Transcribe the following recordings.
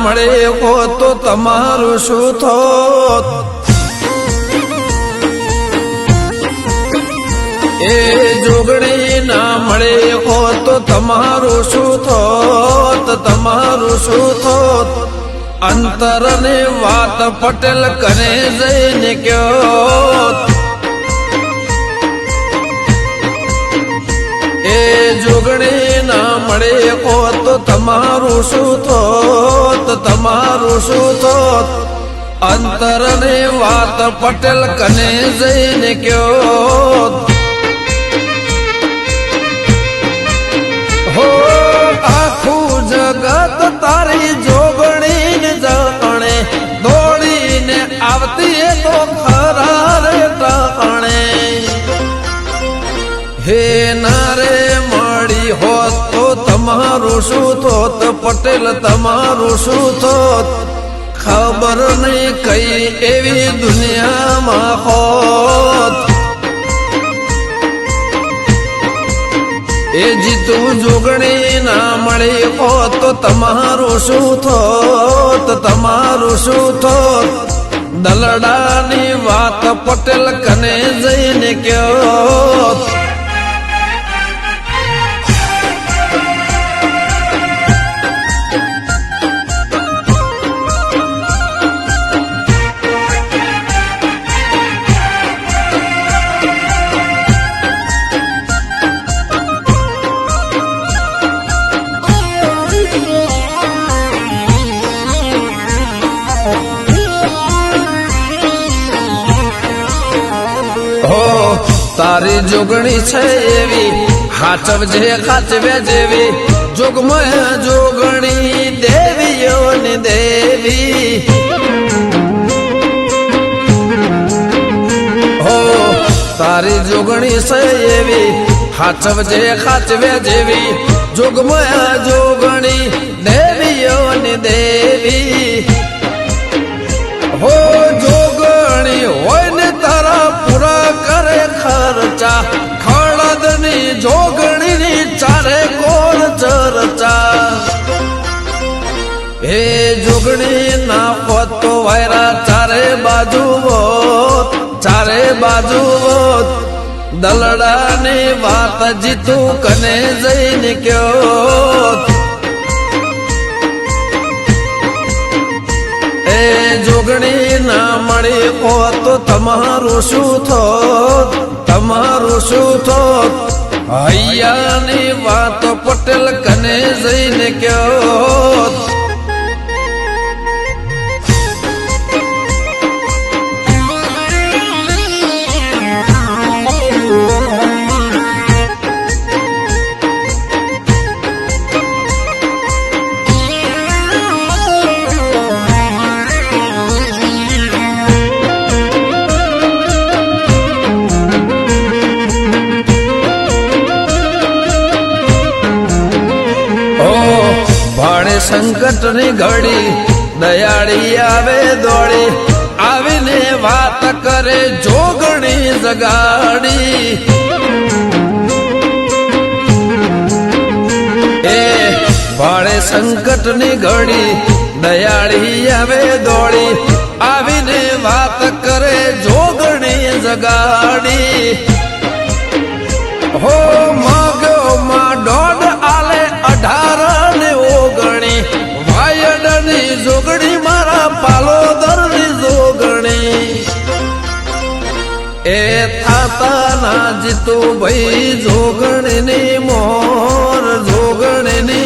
મળે હો તો તમારું શું થોત? એ જોગણી ના મળે હો તો તમારું શું થોત? તમારું શું થોત? અંતરની વાત પટેલ કરે જઈને કયો, એ જોગણી ના મળે હો તો તમારું શું થોત? તમારું શું થોત? અંતરની વાત પટેલ કને જઈને કયો, હો આખું જગત તારી જોગણીને જાણે, દોડીને આવતી તો ખરા રે ટાણે. હે નારે મળી હોત તો તમારું શું થોત? પટેલ તમારું શું થોત? ખબર નહીં કઈ એવી દુનિયામાં હોત. એ જીતું જોગણી ના મળી હોત તો તમારું શું થોત? તમારું શું થોત? દલડાની વાત પટેલ કને જઈને કયો, તારી જોગણી છે એવી હાચવજે ખાચવે જેવી, જોગમય જોગણી દેવીઓની દેવી. હો તારી જોગણી છે એવી હાચવજે ખાચવે જેવી, જોગમય જોગણી દેવીઓની દેવી. હો જોગણી હોય ને તારા પૂરા કરે ખર્ચા, ખળદની જોગણીની ચારે કોર ચર્ચા. હે જોગણી ના હોત તો વાયરા ચારે બાજુ હોત, ચારે બાજુ હોત. દલડાની વાત જીતું કને જઈને કયો, એ જોગણી ના મળી હોત તો તમારું શું થોત? તમારું શું થોત? હૈયાની વાત પટેલ કને જઈને કયો, સંકટની ઘડી દયાળી આવે દોડી, આવીને વાત કરે જોગણી જગાડી. એ ભાડે સંકટની ઘડી દયાળી આવે દોડી, આવીને વાત કરે જોગણી જગાડી. હો માગ્યો માં દોઢ આલે 18 ને 19, વાયડની જોગણી મારા પાલોદરની જોગણી. એ થાતા ના જીતું ભાઈ જોગણીની મોર, જોગણીની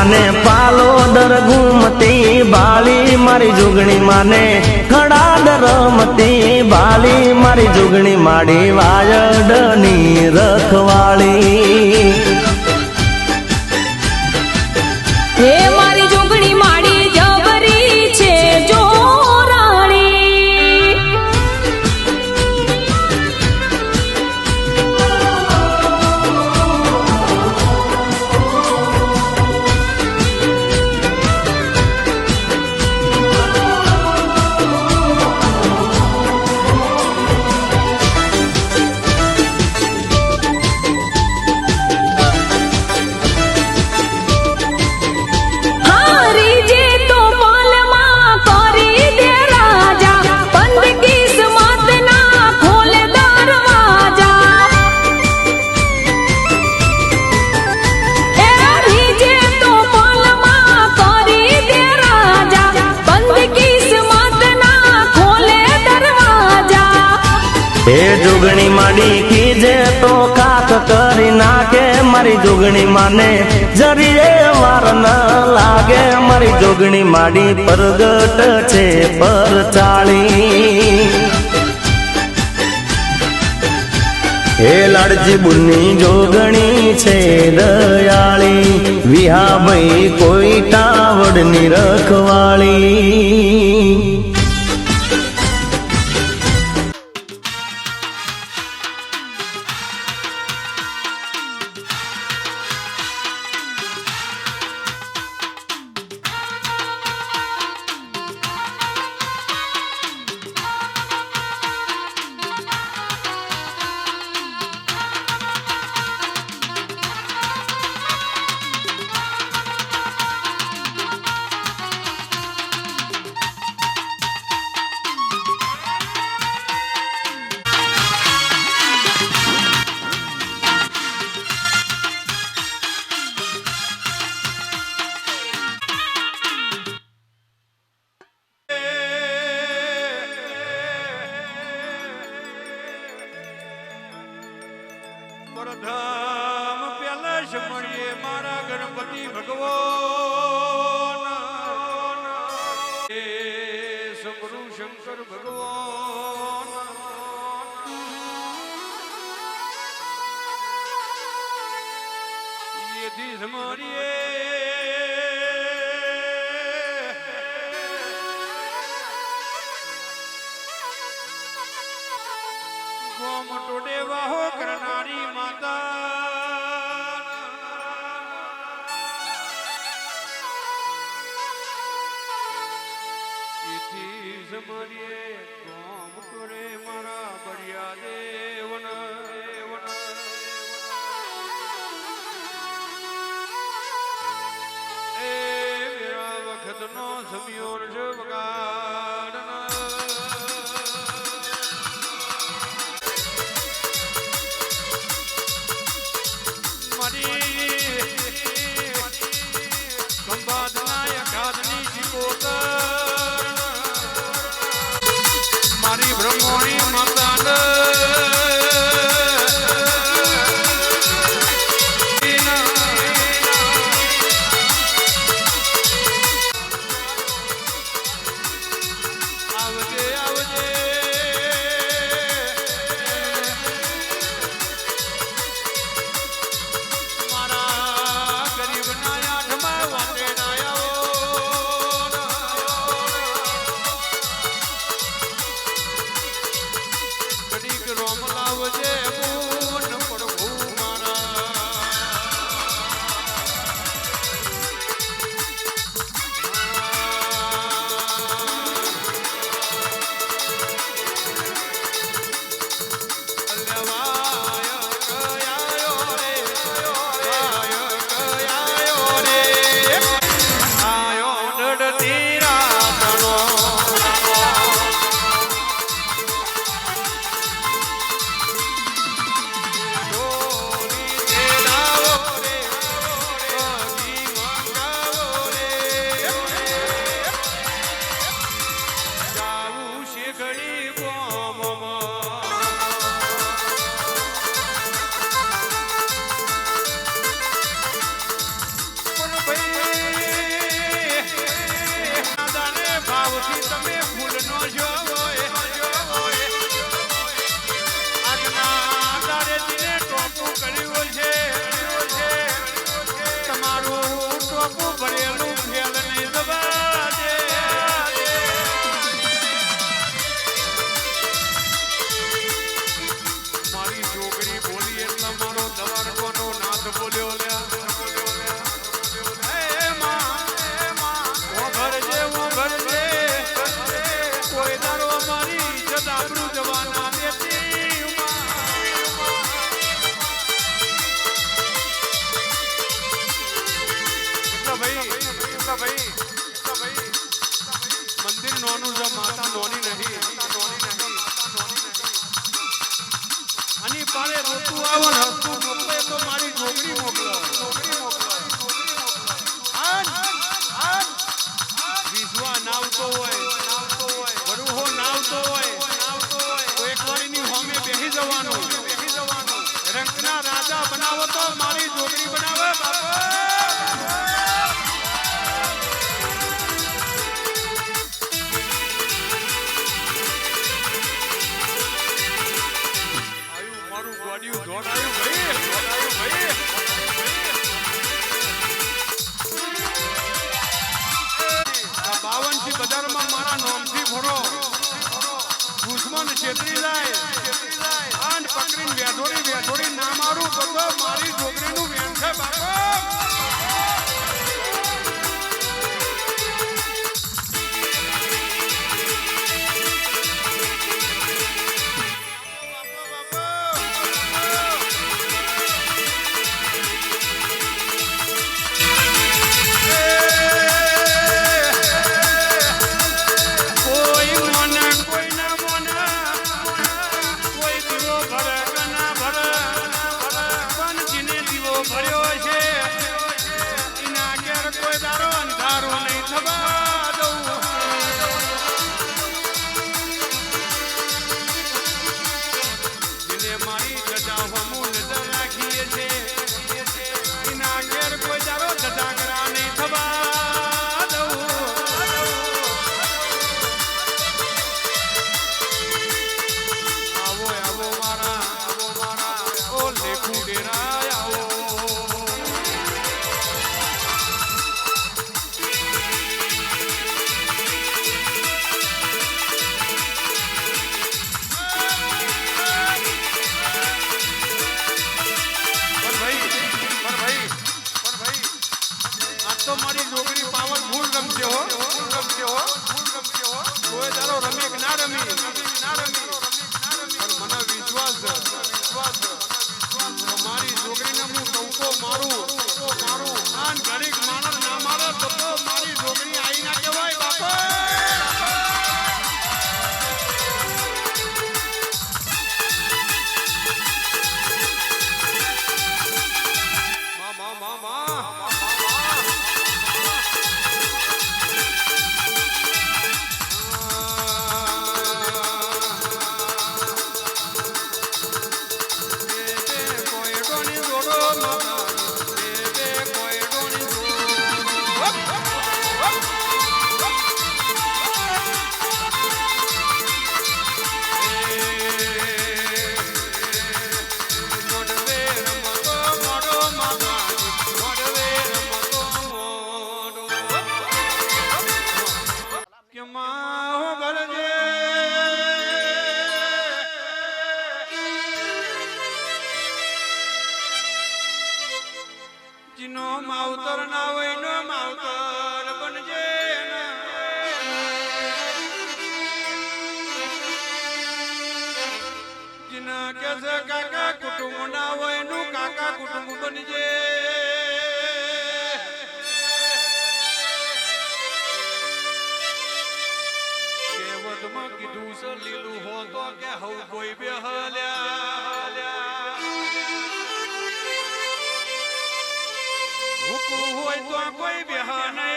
માને પાલો દર ઘૂમતી બાળી મારી જોગણી માને ખડા રમતી બાળી મારી જોગણી માડી વાયડની રખવાળી હે મારી જોગણી માડી જબરી છે જોરાણી હારી જે તો પાલમાં કરી દે રાજા બંધ કિસ્મત ના ખોલે દરવાજા એ હારી જે તો પાલમાં કરી દે રાજા બંધ કિસ્મત ના ખોલે દરવાજા હે જોગણી માડી કીજે તો કાક કરી નાખે મારી જોગણી માને જરીએ વાર ન લાગે મારી જોગણી માડી પરગટ છે પર ચાળી હે લાડજી બુની જોગણી છે દયાળી વિહા ભાઈ કોઈ ટાવડની રખવાળી પરધામ પેલા સમણીએ મારા ગણપતિ ભગવાન એ સમરુ શંકર ભગવાન એથી સમણીએ મોટો દેવાહો કરનારી માતા એથી સમરીએ કોમ કરે મારા બળિયા દેવન એ મેરા વખતનો સમયો છે વગાડના મારી બ્રહ્મોણી માતા આવજે આવજે મારા ગરીબ ના આઠમાં વાંદે ના રોમ લાવજે પૂન પ્રભુ ટોપું ભરેલું ફેલ નહીં દબા દે. મારી છોકરી બોલી એટલે મારો દવારકોનો નાથ બોલ્યો લ્યા. કોઈ દારો મારી ઇજ્જત આબરૂ જવાના દેતી ભાઈ મંદિર નોનું છે માતા નોની નહીં આની પારે રોતું આવો ને હસતું મોકલે તો મારી છોકરી મોકલો. વિશ્વા નાવતો હોય બરુહો નાવતો હોય તો એક વારીની હોમે બેસી જવાનું. રંગના રાજા બનાવો તો મારી છોકરી બનાવે બાપા. મારું ગોડિયું દોડાયું ભાઈ. બાવનથી બજારમાં મારા નોમથી ફરો દુશ્મન છેતરી જાય અને પકડીને વેઠોડી ના મારું તો મારી છોકરીનું વેણ છે બાપા. મારી છોકરી પાવરફુલ રમશે હો. કોઈ દારો રમે કે ના રમી પણ મને વિશ્વાસ મારી છોકરીને હું ટંકો મારું આન ઘડીક માણસ ના મારે તો મારી છોકરી આઈ ના કહેવાય બાપા. જીનો માવતર ના હોય નો માવતર બનજે જીના કે છે કાકા કુટુંબ ના હોય નું કાકા કુટુંબ બનજે. કેવતમાં કીધું છે લીલું હો તો કે હવ કોઈ બેહલ્યા હુકું હોય તો કોઈ બેહાને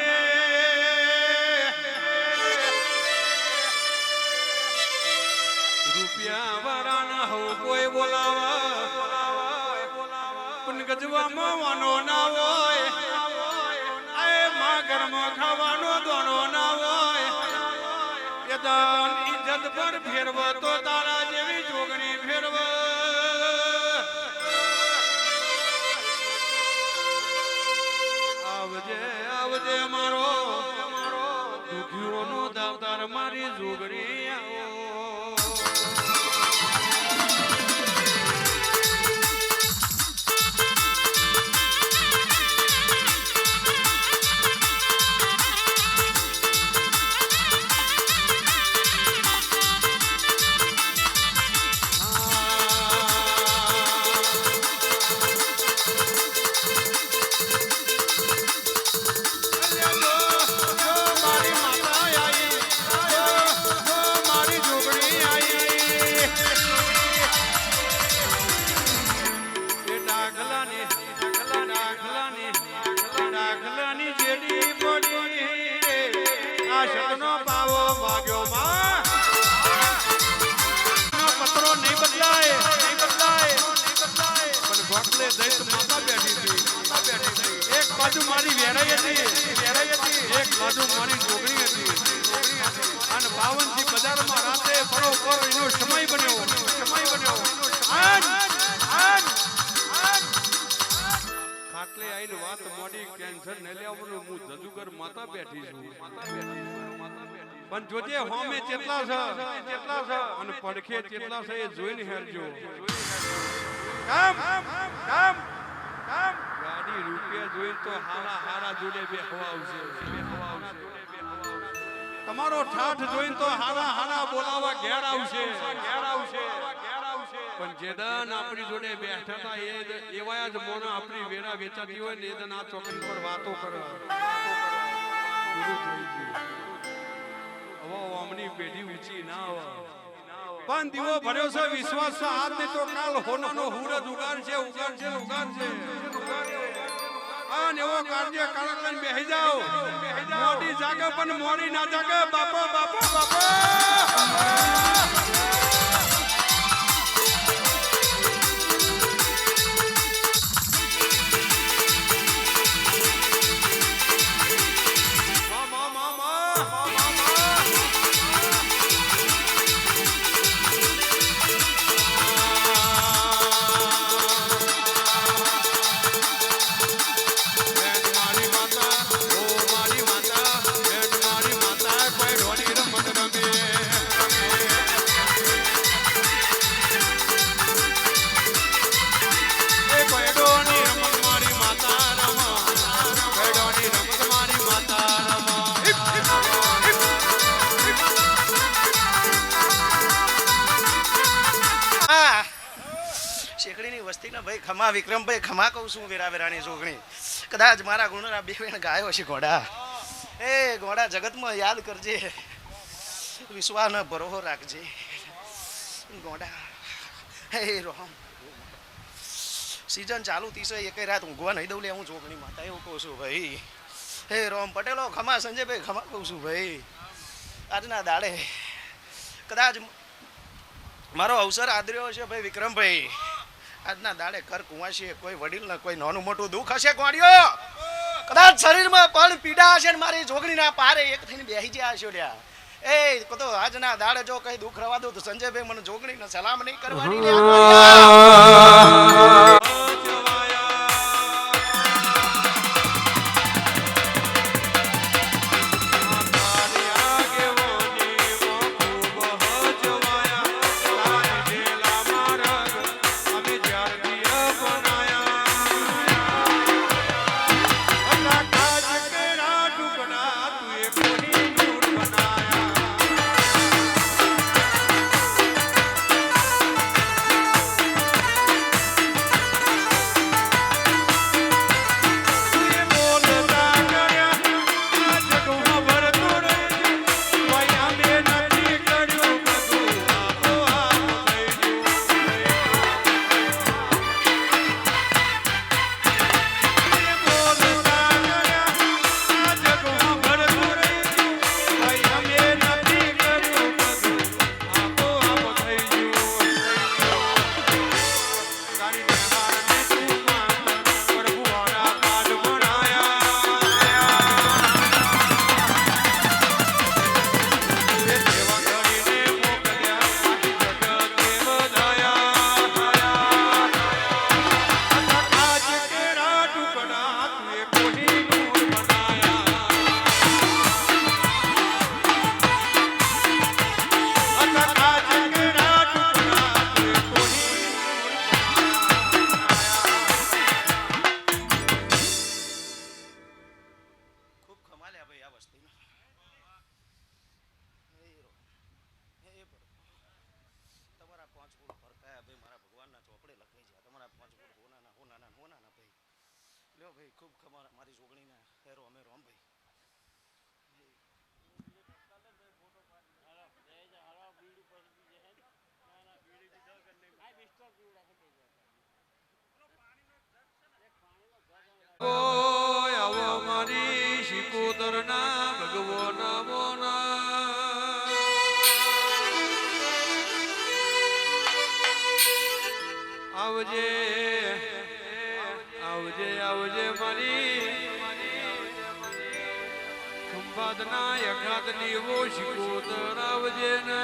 રૂપિયા વાળાના હવ કોઈ બોલાવા પણ ગજવામાં વાનો ના હોય એ માં ઘરમાં ખાવાનો દોણો ના હોય એ દાન ઇજ્જત પર ફેરવ તો તારા જેવી જોગણી ફેરવ. આવજે બાજુ મારી વેરાઈ હતી, એક બાજુ મારી જોગણી હતી. અને 52 બજારમાં રાતે ફરો ફરો એનો સમય બન્યો. ખાટલે આઈને વાત મોડી કેન્સર ને લેવાનું હું જજુગર માતા બેઠી છું. પણ જોજે હોમે કેટલા છે અને પડખે કેટલા છે એ જોઈને હેરજો. કામ ગાડી રૂપિયા જોઈને તો હારા જોડે બેહવા આવશે. તમારો ઠાઠ જોઈને તો હારા બોલાવા ઘેર આવશે. પણ જેદન આપણી જોડે બેઠા હતા એવા જ મોના આપણી વેરા વેચાતી હોય ને એદન આ ચોકડી પર વાતો કરે. પૂરું થઈ ગયું. હવે ઓમની પેઢી ઊંચી ના આવે. પણ દીવો ભર્યો છે, વિશ્વાસ છે, આજ ને તો કાલ હોનાનો હુરજ ઉગાડશે. અને એવો કાર્ય કારણ લઈને બેહી જાઓ. મોડી જાગે પણ મોડી ના જાગે. બાપા ભાઈ ખમા વિક્રમભાઈ ખમા કહું છું. વેરાની જોગણી કદાચ મારા ગુણરા બેન ગાયો છે. ઘોડા એ ઘોડા જગતમાં યાદ કરજે, વિશ્વાસ ન ભરોહો રાખજે. ઘોડા હે રોમ સીઝન ચાલુ થશે, એક રાત ઊંઘવા નહીં દઉં લે હું જોગણી માતા એવું કહું છું ભાઈ. હે રોમ પટેલો ખમા, સંજયભાઈ ખમા કહું છું ભાઈ. આજના દાડે કદાચ મારો અવસર આદર્યો છે ભાઈ વિક્રમભાઈ. આજના દાડે કર કુંવાશી કોઈ વડીલ ને કોઈ નાનું મોટું દુઃખ હશે ગોળ્યો, કદાચ શરીરમાં પણ પીડા હશે ને મારી જોગણીના પારે એક થઈને બેહી ગયા હશો લ્યા. એ તો આજના દાડે જો કઈ દુઃખ રવા દઉં તો સંજયભાઈ મને જોગણીને સલામ નહીં કરવાની લ્યા. આવજે મારી બાદના એકાદની એવો શિકોતર આવજે ને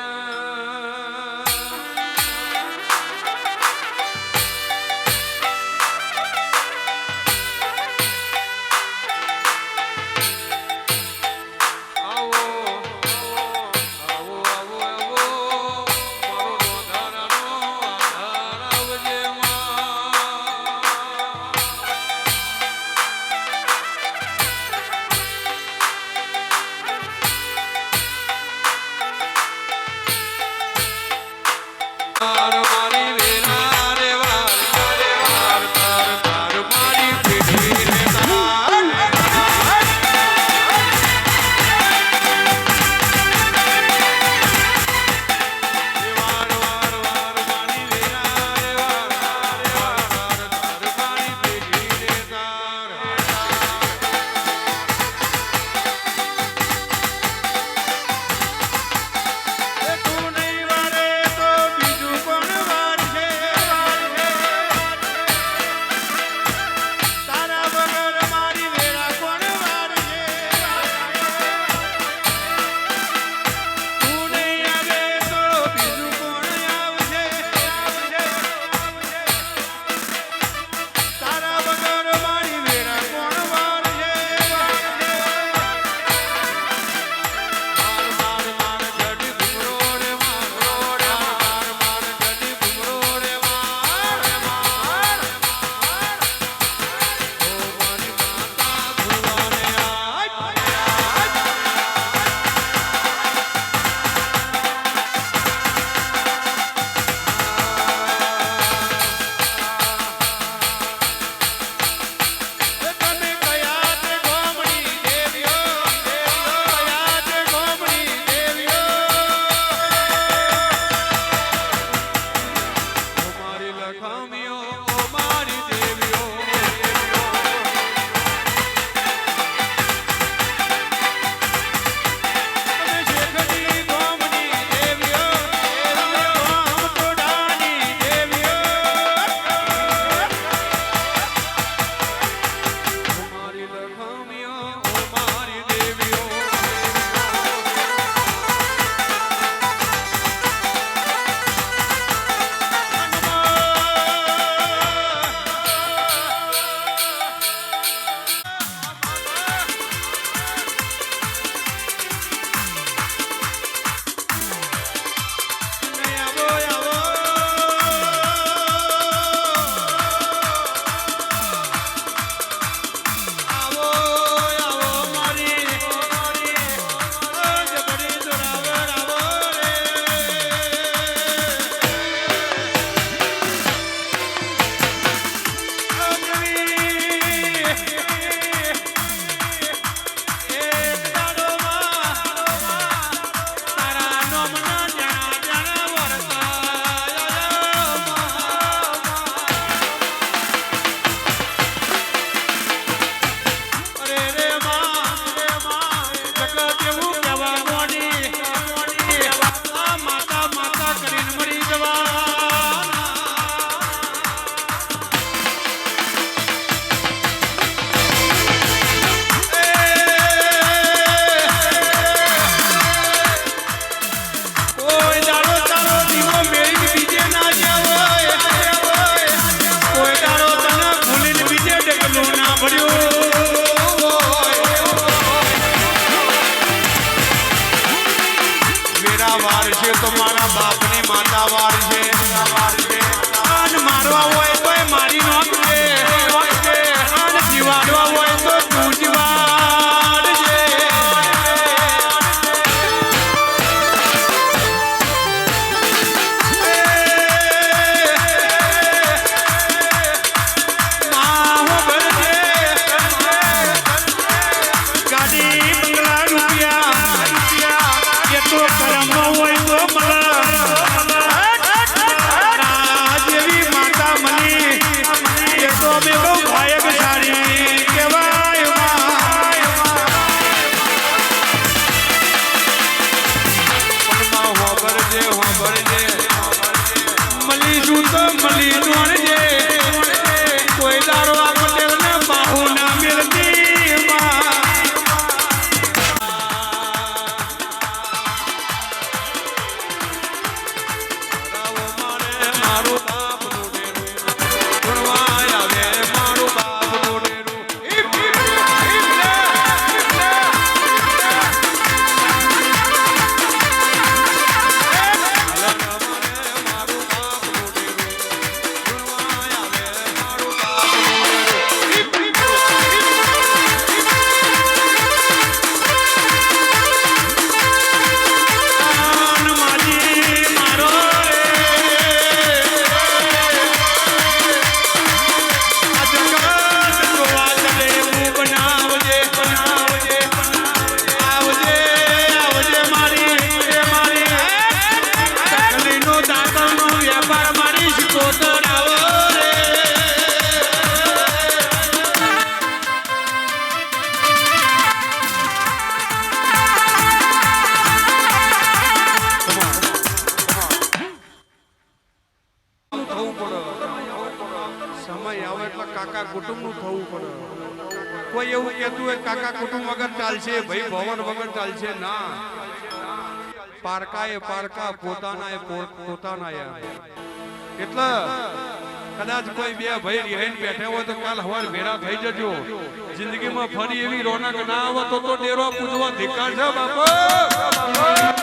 સમય આવે એટલે કાકા કુટુંબનું થવું પડે. કોઈ એવું કહેતું હોય કાકા કુટુંબ વગર ચાલશે, ભાઈ ભવન વગર ચાલશે ના. પારકા એ પારકા, પોતાના એ પોતાના. એટલે કદાચ કોઈ બે ભાઈ રહીને બેઠા હોય તો કાલ હવાર ભેરા થઈ જજો. જિંદગીમાં ફરી એવી રોનક ના આવે તો ડેરો પૂજવા ધિકાર છે બાપા.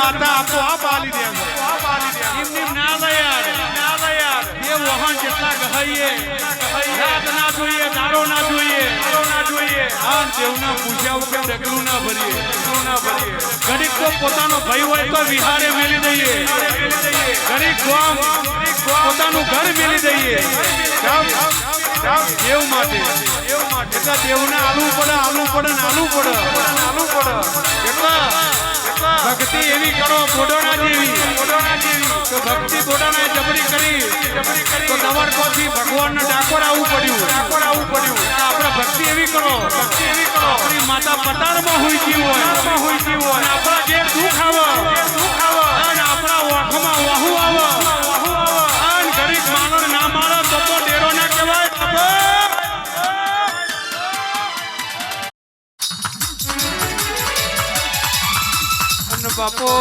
માતા આપો આપ આલી દે એમની ના લે યાર એ વહન કેટલા ગહાઈએ રાત ના જોઈએ દારો ના જોઈએ આન દેવના પૂછ્યા કે ડગલું ના ભરીએ ઘડીક તો પોતાનો ભાઈ હોય તો વિહારે મેલી દઈએ ઘડીક ગામ પોતાનું ઘર મેલી દઈએ દેવ માટે એટલા દેવને આલવું પડે એટલા ભક્તિ એવી કરો બોડોના જેવી તો ભક્તિ બોડોના જબરી કરી તો દવર કોથી ભગવાનના કરો આપણી માતા પતારમાં હોઈતી હોય અને આપણા જે દુઃખ આવે અને આપણા ઓખમાં વાહુ આવે અને ગરીબ માણસ ના મારે તો ડેરો ના કહેવાય અને બાપો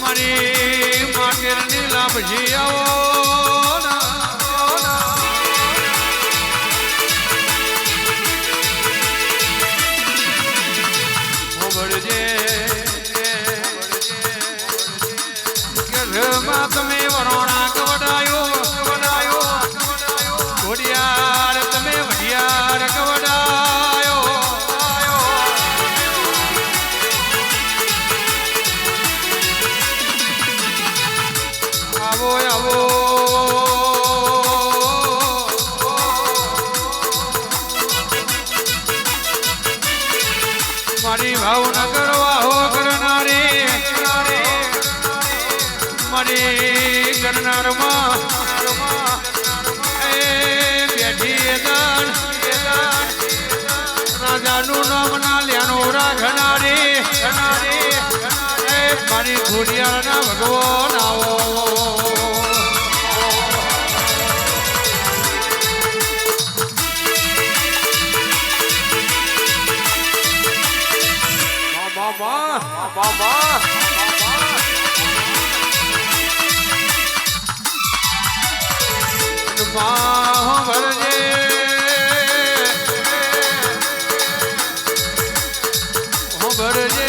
મારી માગેરની લાભજી આવો તમે વરોણા કવડાયો ઘોડિયાર તમે વઢિયાર કવડાયો આવો આવો મારી ભાવનગર વાહો કરનારી મારી કરનારમાં બેઠી રાજાનું નામ ના લ્યાનું રાખનારી મારી ઘોડિયાળના ભગવાન આવો ભરજે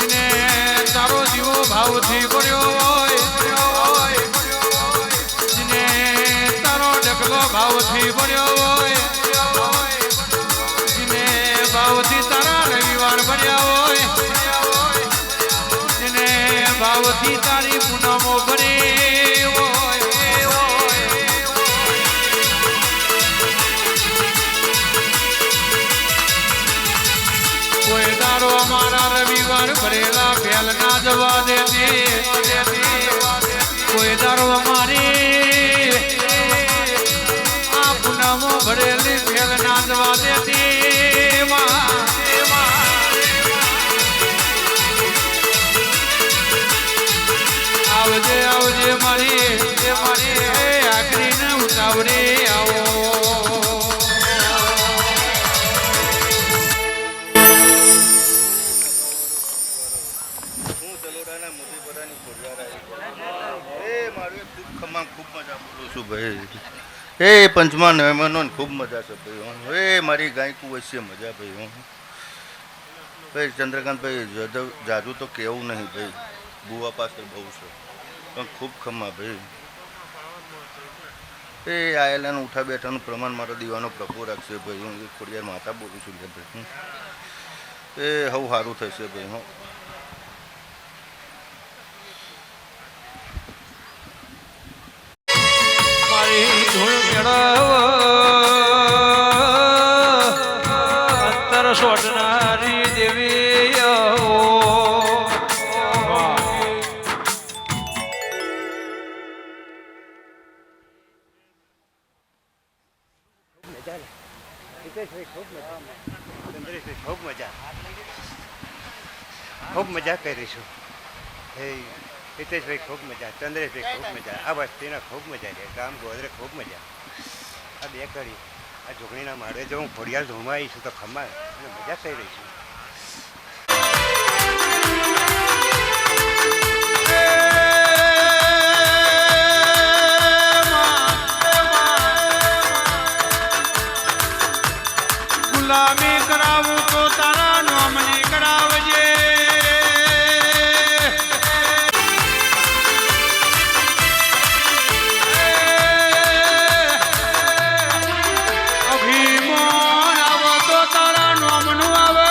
જેને તારો જીવો ભાવથી ભર્યો હોય જેને તારો ઢગલો ભાવથી ભર્યો હોય જેને ભાવથી તારા રવિવાર ભર્યા હોય જેને ભાવથી તારી પૂનમો ભરી હોય કોઈ દારો અમારા રવિવાર ભરેલા ફેલ ના જવા દેતી કોઈ દારો અમારી આ પૂનમો ભરેલી ફેલ ના જવા દેતી આવજે આવજે મારી આખરીને ઉતાવળે આવો એ પંચમાં મહેમાનો ખૂબ મજા છે ભાઈ મારી ગાયકું વચ્ચે મજા ભાઈ ભાઈ ચંદ્રકાંતભાઈ જાદુ તો કેવું નહીં ભાઈ બુવા પાસે બહુ છે પણ ખૂબ ખમ્મા ભાઈ એ આયેલાને ઉઠા બેઠાનું પ્રમાણ મારો દીવાનો પ્રભુ રાખશે ભાઈ હું ખોડિયાર માતા બોલું છું ભાઈ એ હવું સારું થશે ભાઈ હું અંતર સોટનારી દેવી ખૂબ મજા કરીશું હિતેશભાઈ ખૂબ મજા ચંદ્રેશભાઈ ખૂબ મજા આ વસ્તીને ખૂબ મજા છે ગામ ગોદરે ખૂબ મજા આ બે કરી આ જોગણીના માળે જો હું ખોડિયાર ધોમાં આવીશું તો ખમ્મા અને મજા કરી રહીશું ગુલામી કરાવું તો તારા નામની કરાવજે અભિમાન આવો તો તારા નામનું આવે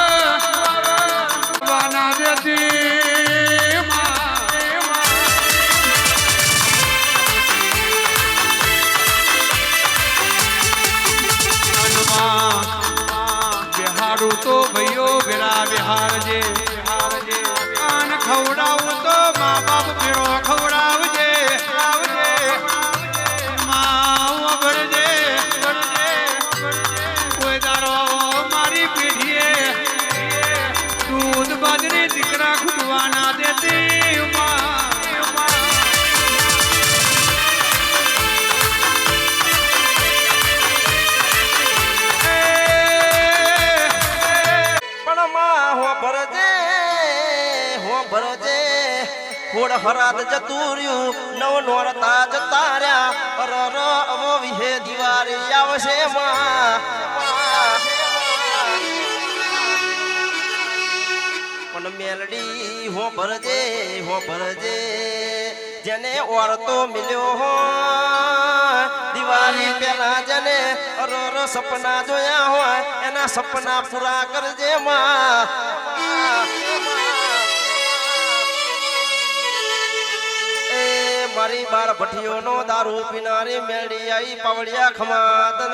હારજે હારજે આન ખવડાવું તો મા બાપ ભેળો ખવડાવજે આવજે માં વગડજે કોઈ દારો મારી પેઢીએ દૂધ બાજરી દીકરા ખૂટવાના દેતી હોડ હરાદ જતુર્યું નવ નોરતા જતા રહ્યા અરર અવો વિહે દિવાળી આવશે પણ મેલડી હો ભરજે જેને ઓરતો મિલ્યો હોય દિવાળી પેલા જેને અરર સપના જોયા હોય એના સપના પૂરા કરજે માં મારી બાર ભઠીઓ નો દારૂ પીનારી મેળી આઈ પાવડિયા ખમાતન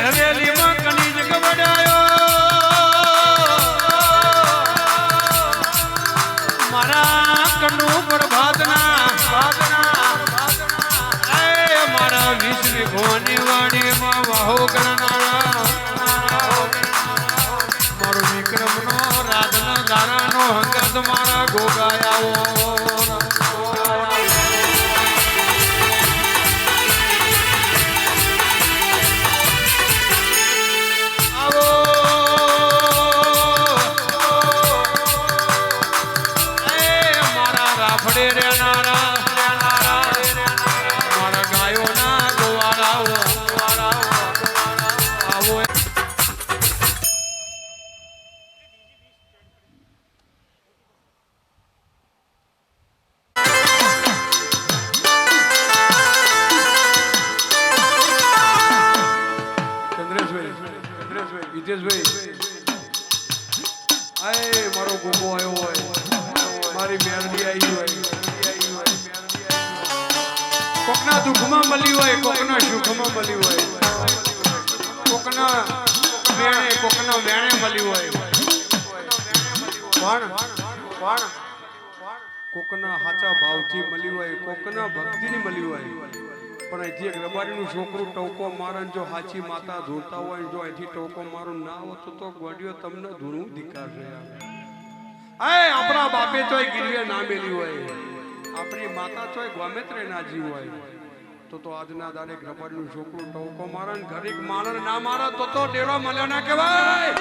હવેલીમાં કનીજ ગવડાયો મારા કનુ પ્રભાતના મારા વિશ્વ ભોની વાડીમાં વાહો કરનારા મારો વિક્રમનો રાધનો દારાનો હંગત મારા ગોગાયાઓ મારો ગોગો આવ્યો હોય મારી મેરડી આવી હોય કોકના દુઃખમાં મળી હોય કોકના સુખમાં મળી હોય કોકના વેણે મળી હોય પણ કોકના સાચા ભાવથી મળી હોય કોકના ભક્તિની મળી હોય પણ અહીંથી એક રબારીનું છોકરું ટોકો મારે જો હાચી માતા ધૂળતા હોય જો અહીંથી ટોકો મારું ના હોતું તો ગોડિયો તમને ધૂળું દીકાશે આપણા બાપે તોય ગીરવે ના મેલી હોય આપણી માતા તોય ગોમેત્રે ના જીવ હોય તો આજના દાડે રબારીનું છોકરું ટોકો મારે ને ઘડીક મારે ના મારે તો ડેરો મળ્યો ના કહેવાય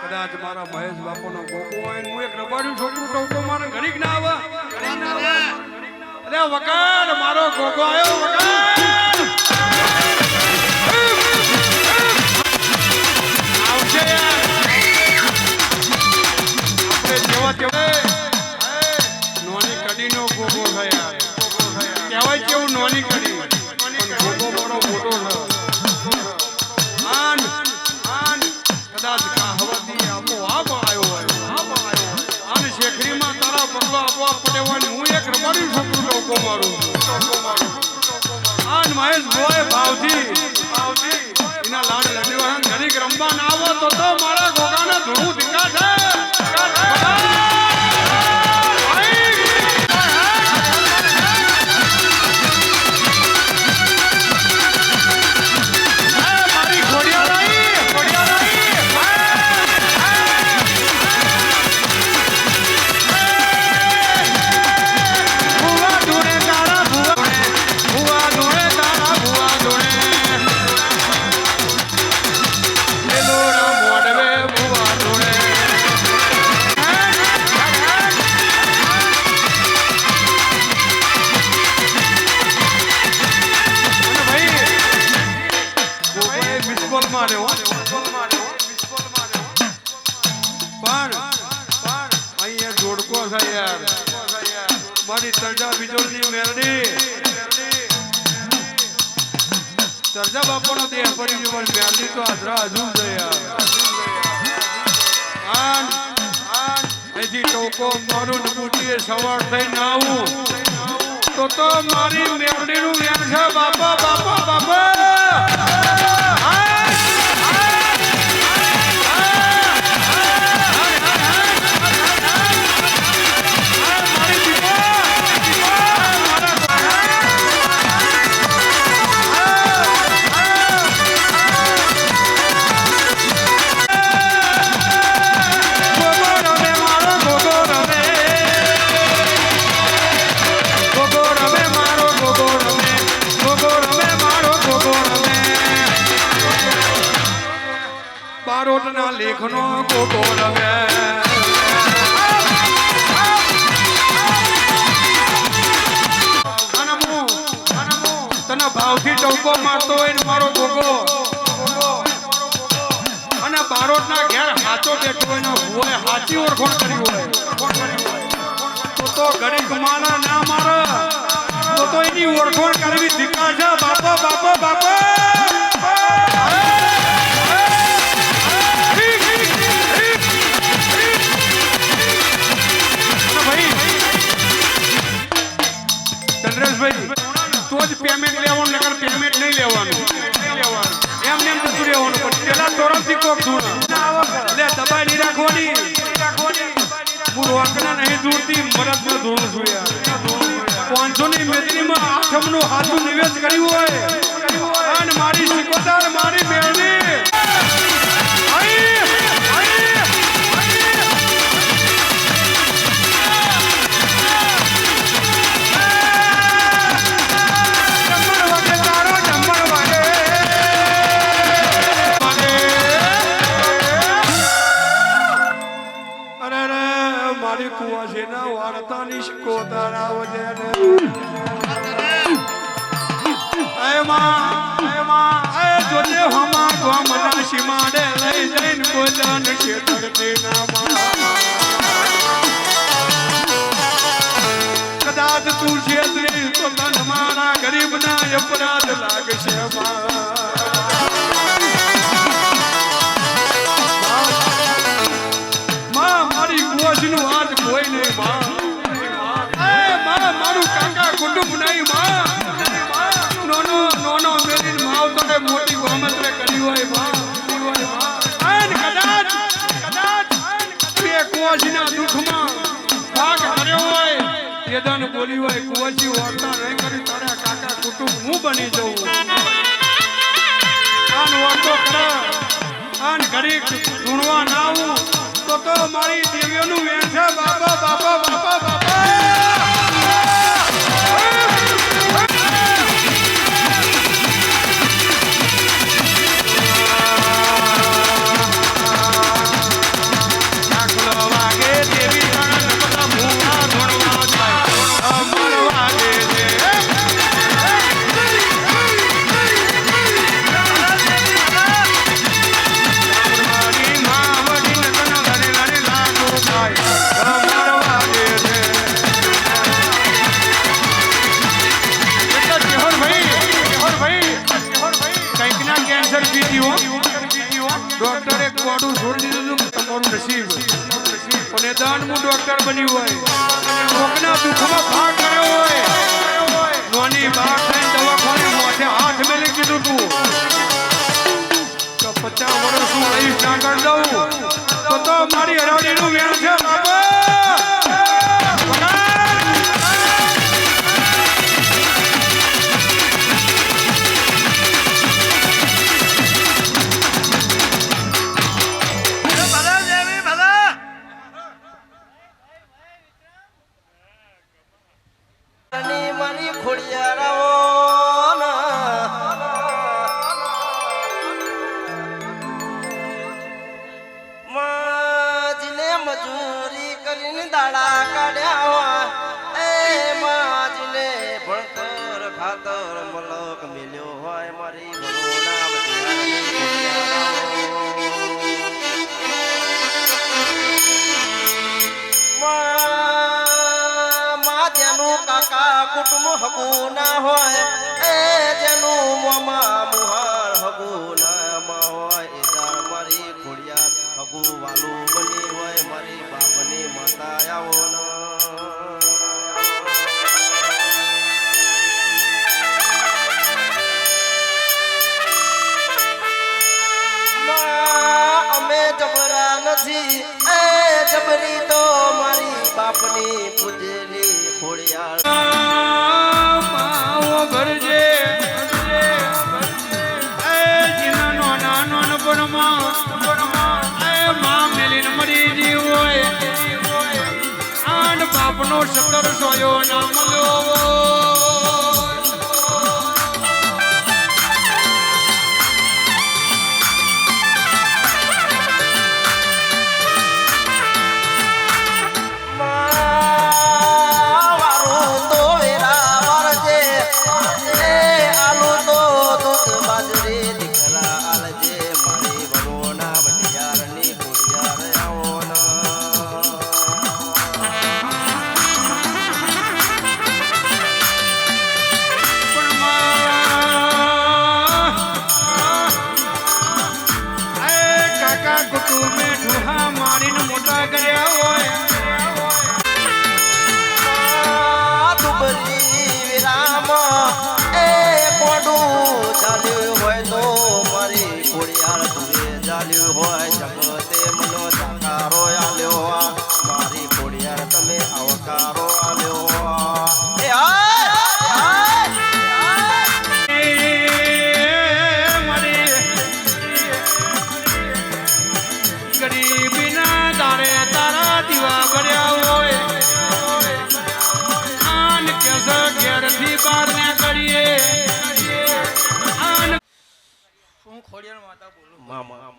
કદાચ મારા મહેશ બાપુનો ગોગો હોય હું એક રબાડ્યું છોકરું ટોકો મારે ઘડીક ના આવે અરે વગાડ મારો ગોગો આવ્યો વગાડ આવશે યાર આપણે જેવા તેવા નોની કડીનો ગોગો છે યાર કહેવાય કેવું નોની કડી પણ ગોગો મારો મોટો છે કદાચ હવાથી આપો આપ આવ્યો હોય અને શેખરીમાં તારા પગલો આપવા પડે હોય હું એક રબાડી છોકરું ટોકો મારું આન મહેશ ભોય ભાવથી એના લાડ લડવા ઘડીક રમવા ના આવો તો મારા ગોગાને ધૂળું દીકા છે મારી તરજા બીજોની મેરડી તરજા બાપાનો દેહ પડી ગયો પણ મેરડી તો આદરા હજુ છે યાર અહીંથી ટોકો મારું બુટીએ સવાર થઈને આવું તો મારી મેરડીનું વેણ છે બાપા બાપા બાપા બારોટના લેખનો ગોગો રમે તને ભાવથી ટોકો મારતો હોય ને મારો ગોગો અને બારોટના ઘેર હાચો બેઠો હોય ને હોય હાચી ઓળખોણ કરી હોય તો ઘડીક માના ના મારે તો એની ઓળખોણ કરવી ધીકા છે બાપા બાપા બાપા તો જ પેમેન્ટ લેવાનું નકર પેમેન્ટ નહીં લેવાનું એમને જતું રહેવાનું પણ પેલા તોરણથી કોક દૂર એટલે દબાઈ નહીં રાખવાની હું રોકના નહીં દૂરથી મરદમાં દૂર છું યાર 500 ની મેદનીમાં આઠમનું હાથું નિવેદ કર્યું હોય અને મારી સિકોદાર મારી મેળવી વાર્તાની શિકોતર આવજે જોજે હમા ગોમના સીમાડે લઈ જઈને બોલન શેતરતી કદાચ તું શેતરી તો તન મારા ગરીબના અપરાધ લાગશે મારી કુવાસીનું આજ કોઈ નહીં મારું કાકા કુટુંબ નહીં મોટી ગોમત્રે કરી હોય અને કદાચ બે કુવાસીના દુઃખમાં ભાગ હાર્યો હોય તેદાન બોલી હોય કુવાસી વાર્તા નહીં કરી તારા કાકા કુટુંબ હું બની જવું આન વાર્તો કરે આન ઘડી ધૂણવા ના આવું તો મારી દેવીઓનું વેણ છે બાપા બાપા બાપા બાપા ડોક્ટરે કોડું છોડી દીધું તમારું નસીબ અને દાન હું ડોક્ટર બન્યું હોય કોકના દુઃખમાં ભાગ કર્યો હોય નોની બાર થઈને દવાખાને મોઢે હાથ મેલી કીધું તું તો 50 વર્ષ હું રહીશ ના કરી દઉં તો મારી હરાડીનું વેણ છે બાબા મારી ખોડિયારાઓ માજીને મજૂરી કરીને દાડા કાઢ્યા એ માજીને ભણતર ખાતર મલક મિલ્યો હોય મારી કાકા કુટુંબ હગું ના હોય એ જેનું મોમાં મુહાર હગું ના હોય એ તાર મારી ખોડિયાર હગું વાલું બની હોય મારી બાપની માતા આવો અમે જબરા નથી એ જબરી તો મારી બાપની પૂજેલી ખોડિયાર ભરજે મરી જી હોય આન બાપનો 1700 ના મળ્યો મોટા કર્યા હોય વિરામ એ કોડું ચાલ્યું હોય તો મારી ખોડિયાર તુએ ચાલ્યું હોય જગતે મનો સાકારો આલ્યો મારી ખોડિયાર તમે આવકારો આલ્યો ગરીબીના તારે તારા દીવા કર્યા હોય આન કેસ ઘેરથી બહાર ને કરીએ આન હું ખોડિયાર માતા બોલું મામા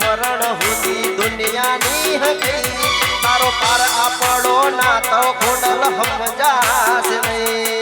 મરણ હુદી દુનિયાની હકી તારો પાર આપડો ના તો ખોડલ સમજાશે નહીં